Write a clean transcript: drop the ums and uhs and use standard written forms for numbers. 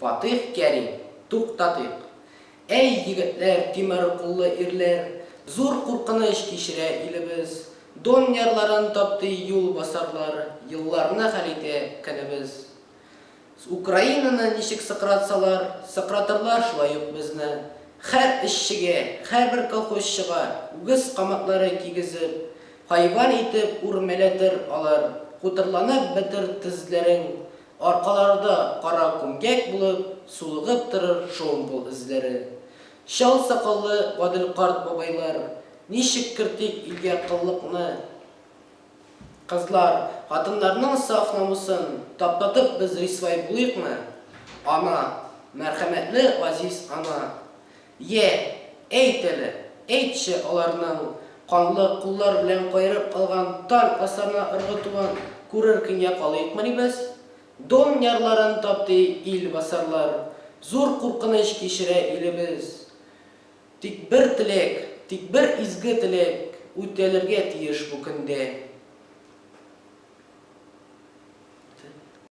Фатих Кәрим, туктатыйк. Әй егетләр, тимер куллы ирләр, зур куркыныч кичерә илебез. Дон ярларын тапты юл басарлар, елларны хәл итә көнебез. Украинаны ничек сыкратсалар, сыкратырлар шулай ук безне. Һәр эшчегә, һәрбер колхозчыга үгез каматлары кигезеп, хайван итеп үрмәләтер алар. Кутырланып бетер тезләрең, аркаларда кара күмгәк булып, сулыгып торыр шомпол эзләре. Шал сакаллы гадел карт бабайлар, ничек кертик илгә кыллыкны? Кызлар, хатыннарның саф намусын таптатып без рисвай булыйкмы? Ана, мәрхәмәтле газиз ана. Әйт әле, әйтче аларның канлы куллар белән кайрып калган тан асарына ыргытуын күрер көнгә калыйкмы без? Дон ярларын тапты ил басарлар, зур куркыныч кичерә илебез. Тик бер теләк, тик бер изге теләк үтәлергә тиеш бу көндә.